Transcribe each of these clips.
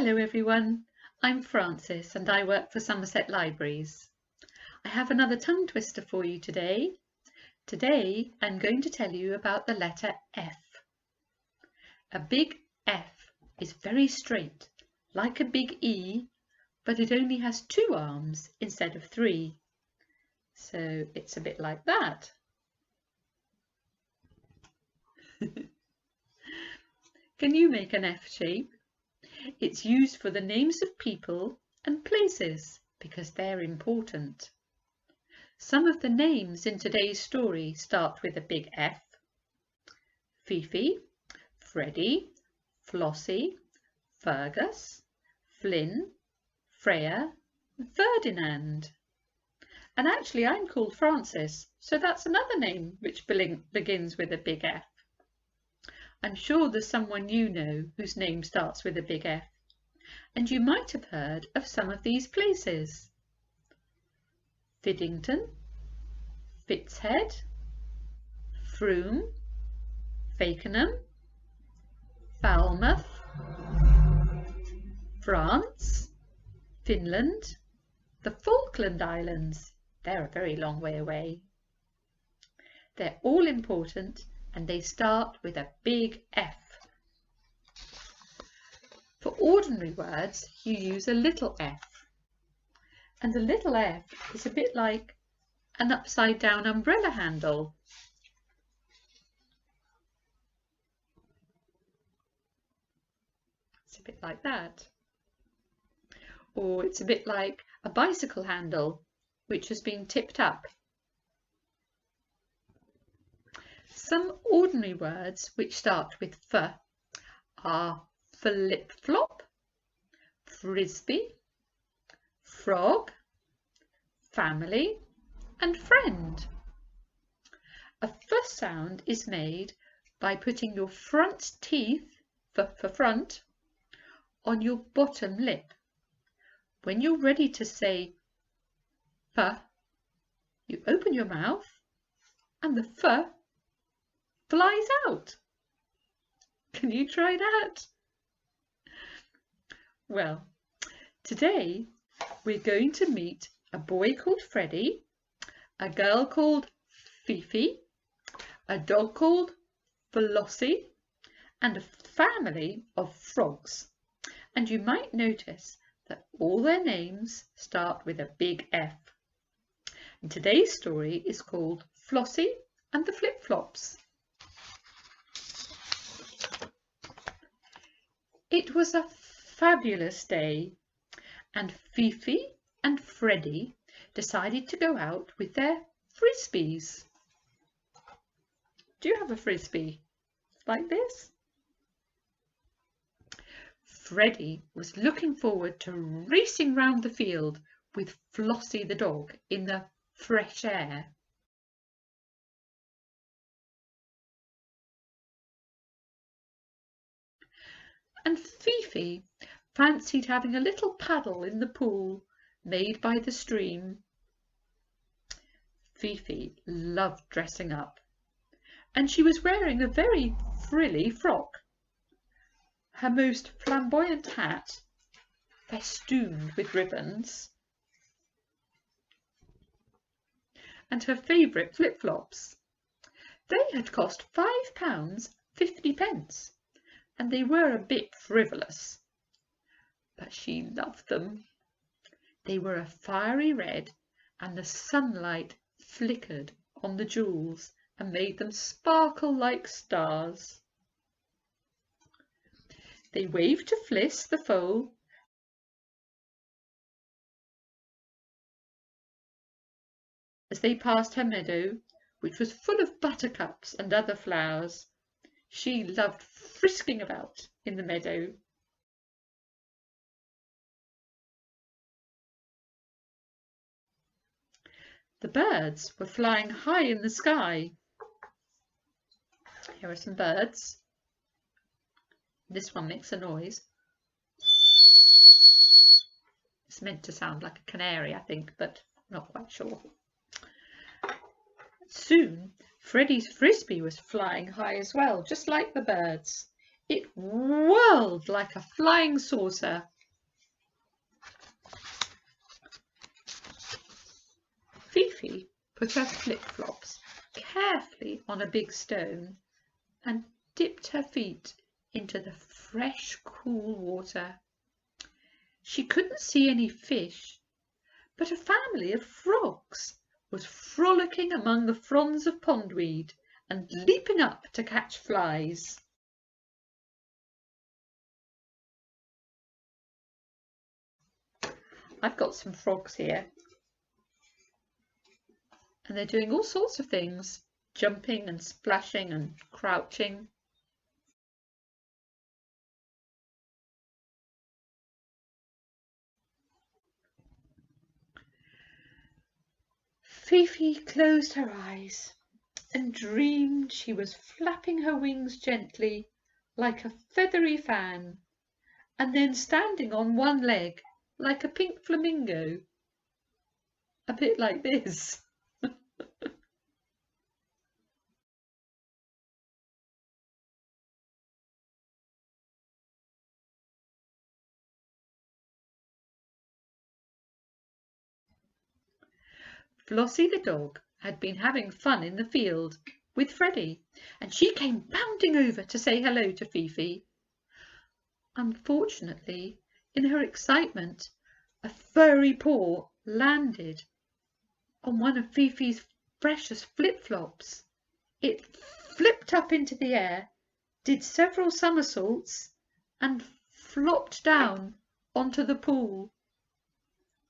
Hello everyone, I'm Frances and I work for Somerset Libraries. I have another tongue twister for you today. Today I'm going to tell you about the letter F. A big F is very straight, like a big E, but it only has 2 arms instead of 3. So it's a bit like that. Can you make an F shape? It's used for the names of people and places because they're important. Some of the names in today's story start with a big F. Fifi, Freddie, Flossie, Fergus, Flynn, Freya, Ferdinand. And actually I'm called Frances, so that's another name which begins with a big F. I'm sure there's someone you know whose name starts with a big F, and you might have heard of some of these places. Fiddington, Fitzhead, Frome, Fakenham, Falmouth, France, Finland, the Falkland Islands. They're a very long way away. They're all important and they start with a big F. For ordinary words, you use a little f. And a little f is a bit like an upside down umbrella handle. It's a bit like that. Or it's a bit like a bicycle handle which has been tipped up. Some ordinary words which start with F are flip-flop, frisbee, frog, family and friend. A F sound is made by putting your front teeth, F for front, on your bottom lip. When you're ready to say F, you open your mouth and the F flies out. Can you try that? Well, today we're going to meet a boy called Freddie, a girl called Fifi, a dog called Flossie, and a family of frogs. And you might notice that all their names start with a big F. And today's story is called Flossie and the Flip-Flops. It was a fabulous day, and Fifi and Freddie decided to go out with their frisbees. Do you have a frisbee like this? Freddie was looking forward to racing round the field with Flossie the dog in the fresh air. And Fifi fancied having a little paddle in the pool made by the stream. Fifi loved dressing up, and she was wearing a very frilly frock. Her most flamboyant hat, festooned with ribbons, and her favourite flip-flops. They had cost £5.50, and they were a bit frivolous, but she loved them. They were a fiery red, and the sunlight flickered on the jewels and made them sparkle like stars. They waved to Fliss the foal as they passed her meadow, which was full of buttercups and other flowers. She loved frisking about in the meadow. The birds were flying high in the sky. Here are some birds. This one makes a noise. It's meant to sound like a canary, I think, but not quite sure. Soon, Freddie's frisbee was flying high as well, just like the birds. It whirled like a flying saucer. Fifi put her flip-flops carefully on a big stone and dipped her feet into the fresh, cool water. She couldn't see any fish, but a family of frogs was frolicking among the fronds of pondweed and leaping up to catch flies. I've got some frogs here, and they're doing all sorts of things, jumping and splashing and crouching. Fifi closed her eyes and dreamed she was flapping her wings gently like a feathery fan, and then standing on one leg like a pink flamingo. A bit like this. Flossie the dog had been having fun in the field with Freddie, and she came bounding over to say hello to Fifi. Unfortunately, in her excitement, a furry paw landed on one of Fifi's precious flip-flops. It flipped up into the air, did several somersaults, and flopped down onto the pool,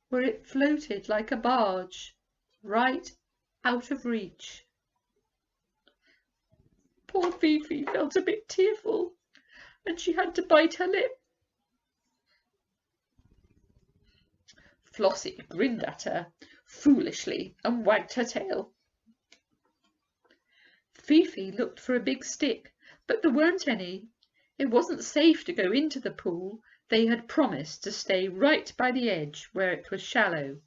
where it floated like a barge, right out of reach. Poor Fifi felt a bit tearful, and she had to bite her lip. Flossie grinned at her foolishly and wagged her tail. Fifi looked for a big stick, but there weren't any. It wasn't safe to go into the pool. They had promised to stay right by the edge where it was shallow.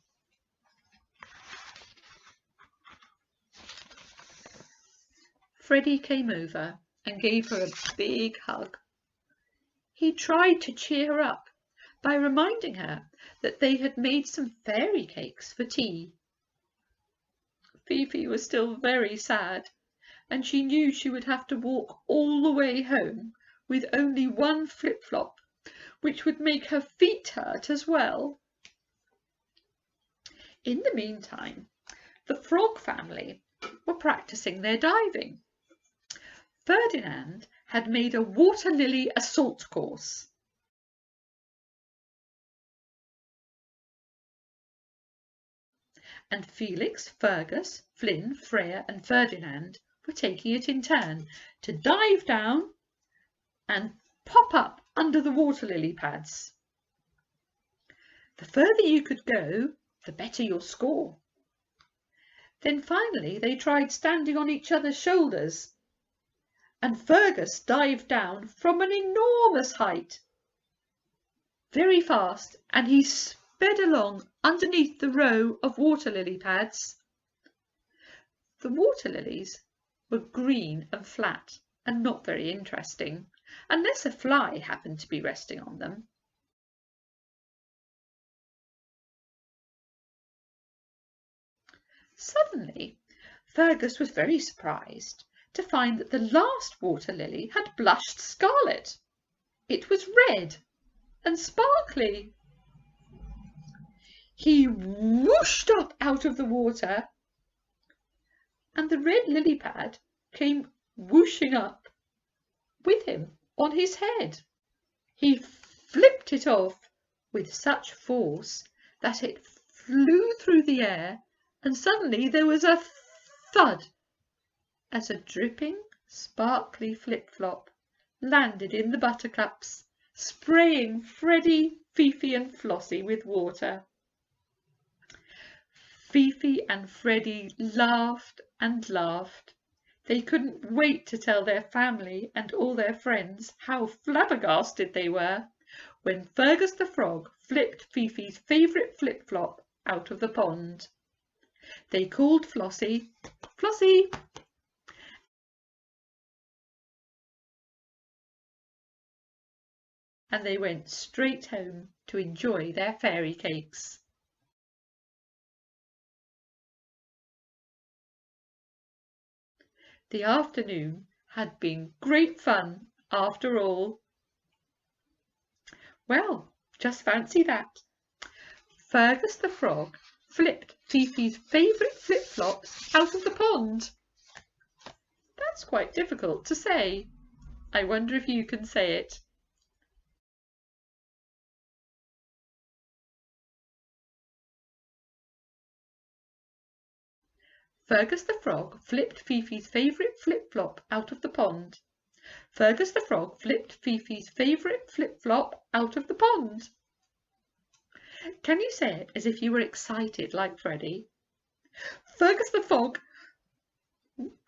Freddie came over and gave her a big hug. He tried to cheer her up by reminding her that they had made some fairy cakes for tea. Fifi was still very sad, and she knew she would have to walk all the way home with only one flip-flop, which would make her feet hurt as well. In the meantime, the frog family were practicing their diving. Ferdinand had made a water lily assault course. And Felix, Fergus, Flynn, Freya and Ferdinand were taking it in turn to dive down and pop up under the water lily pads. The further you could go, the better your score. Then finally they tried standing on each other's shoulders, and Fergus dived down from an enormous height very fast, and he sped along underneath the row of water lily pads. The water lilies were green and flat and not very interesting, unless a fly happened to be resting on them. Suddenly, Fergus was very surprised to find that the last water lily had blushed scarlet. It was red and sparkly. He whooshed up out of the water, and the red lily pad came whooshing up with him on his head. He flipped it off with such force that it flew through the air, and suddenly there was a thud as a dripping, sparkly flip-flop landed in the buttercups, spraying Freddie, Fifi and Flossie with water. Fifi and Freddie laughed and laughed. They couldn't wait to tell their family and all their friends how flabbergasted they were when Fergus the Frog flipped Fifi's favourite flip-flop out of the pond. They called Flossie, "Flossie!" and they went straight home to enjoy their fairy cakes. The afternoon had been great fun after all. Well, just fancy that. Fergus the frog flipped Fifi's favourite flip-flops out of the pond. That's quite difficult to say. I wonder if you can say it. Fergus the frog flipped Fifi's favourite flip-flop out of the pond. Fergus the frog flipped Fifi's favourite flip-flop out of the pond. Can you say it as if you were excited like Freddie? Fergus the frog,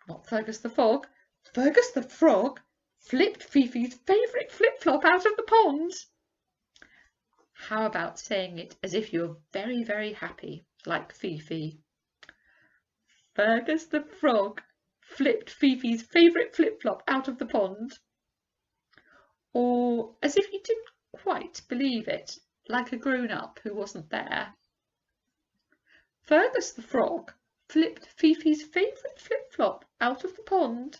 not Fergus the frog, Fergus the frog flipped Fifi's favourite flip-flop out of the pond. How about saying it as if you're very, very happy like Fifi? Fergus the frog flipped Fifi's favourite flip-flop out of the pond. Or as if you didn't quite believe it, like a grown-up who wasn't there. Fergus the frog flipped Fifi's favourite flip-flop out of the pond.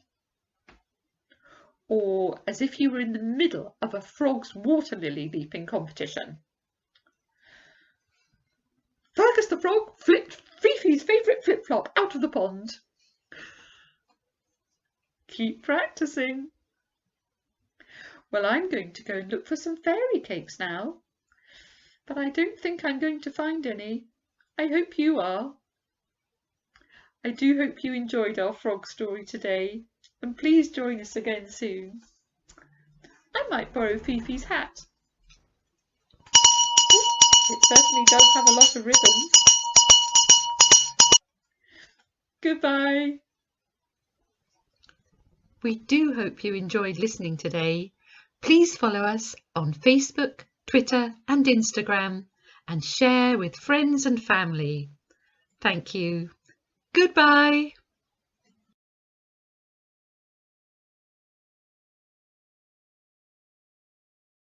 Or as if you were in the middle of a frog's water lily leaping competition. Fergus the frog flipped Fifi's favourite flip-flop out of the pond. Keep practising. Well, I'm going to go and look for some fairy cakes now, but I don't think I'm going to find any. I hope you are. I do hope you enjoyed our frog story today, and please join us again soon. I might borrow Fifi's hat. It certainly does have a lot of ribbons. Goodbye. We do hope you enjoyed listening today. Please follow us on Facebook, Twitter and Instagram and share with friends and family. Thank you. Goodbye.